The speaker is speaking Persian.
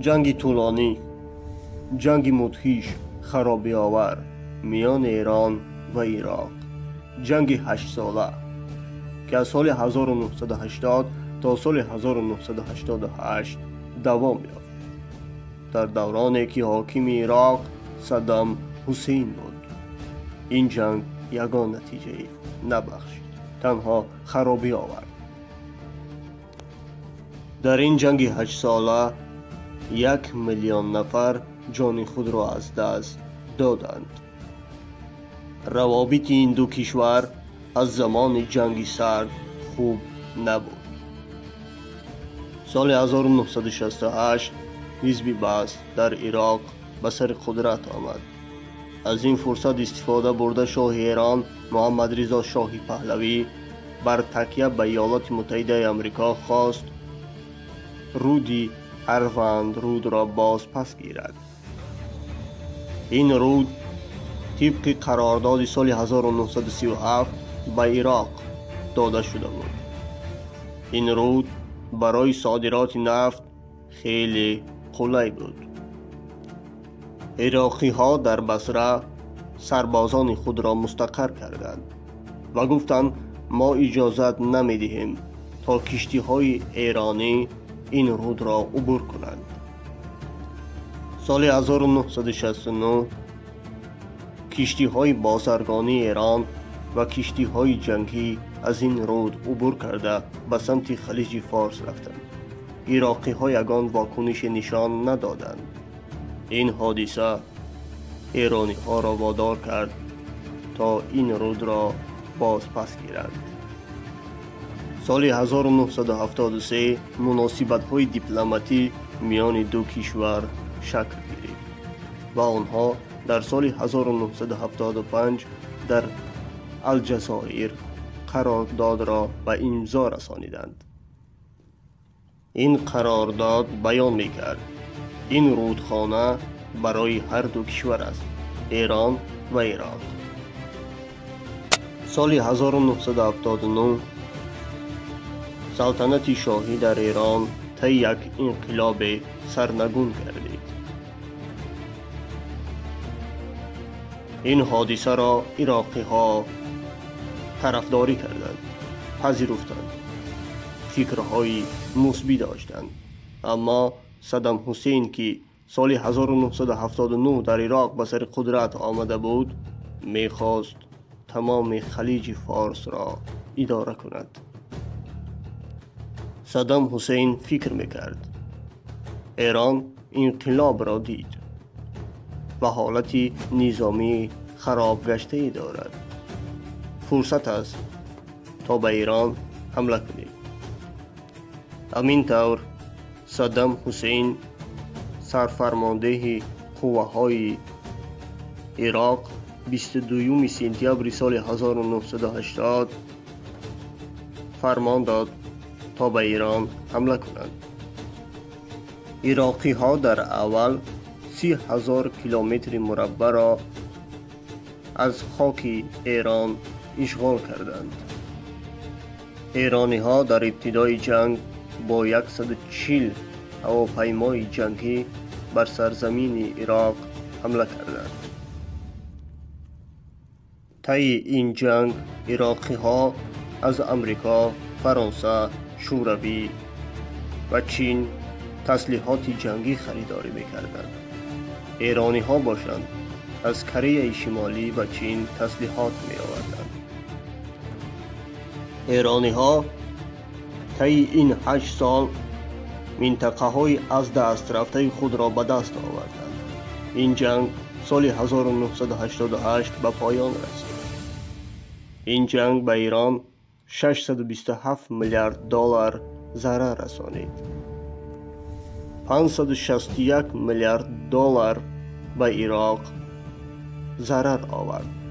جنگی طولانی، جنگی مدهیش خرابی آور میان ایران و عراق، جنگی 8 ساله که از سال 1980 تا سال 1988 دوام یافت. در دورانی که حاکم عراق صدام حسین بود. این جنگ یگان نتیجه نبخشید، تنها خرابی آورد. در این جنگ 8 ساله 1 میلیون نفر جان خود را از دست دادند. روابط این دو کشور از زمان جنگ سرد خوب نبود. سال 1968 حزب بعث در عراق به سر قدرت آمد. از این فرصت استفاده برده شاه ایران محمد رضا شاه پهلوی بر تکیه به ایالات متحده آمریکا خواست رود اروند رود را باز پس گیرد. این رود طبق قرارداد سال 1937 به عراق داده شده بود. این رود برای صادرات نفت خیلی قوی بود. عراقی ها در بصره سربازان خود را مستقر کردند و گفتند ما اجازت نمی دهیم تا کشتی های ایرانی این رود را عبور کنند. سال 1969 کشتی های بازرگانی ایران و کشتی های جنگی از این رود عبور کرده به سمت خلیج فارس رفتند. عراقی ها یگان واکنش نشان ندادند. این حادثه ایرانی ها را وادار کرد تا این رود را باز پس گیرند. سال 1973 مناسبت های دیپلماتی میان دو کشور شکل گرفت و آنها در سال 1975 در الجزایر قرارداد را به امضا رسانیدند. این قرارداد بیان می‌کرد این رودخانه برای هر دو کشور است، ایران و عراق. سال 1979 سلطنت شاهی در ایران طی یک انقلاب سرنگون گردید. این حادثه را عراقی ها طرفداری کردند، پذیرفتند، فکرهای مثبت داشتند. اما صدام حسین که سال 1979 در عراق به سر قدرت آمده بود میخواست تمام خلیج فارس را اداره کند. صدام حسین فکر میکرد ایران انقلاب را دید و حالت نظامی خراب گشته دارد. فرصت است تا به ایران حمله کنید. همین طور صدام حسین سرفرمانده قوه های عراق 22 سپتامبر سال 1980 فرمان داد تا به ایران حمله کنند. عراقی ها در اول 30,000 کیلومتر مربع را از خاک ایران اشغال کردند. ایرانی ها در ابتدای جنگ با 140 هواپیمای جنگی بر سرزمین عراق حمله کردند. طی این جنگ عراقی ها از امریکا، فرانسه، شوروی و چین تسلیحات جنگی خریداری می‌کردند. ایرانی ها باشند از کره شمالی و چین تسلیحات می‌آوردند. ایرانی ها طی این 8 سال منطقه های از دست رفته خود را به دست آوردند. این جنگ سال 1988 به پایان رسید. این جنگ به ایران 627 میلیارد دلار ضرر رسانید. 561 میلیارد دلار به عراق ضرر آورد.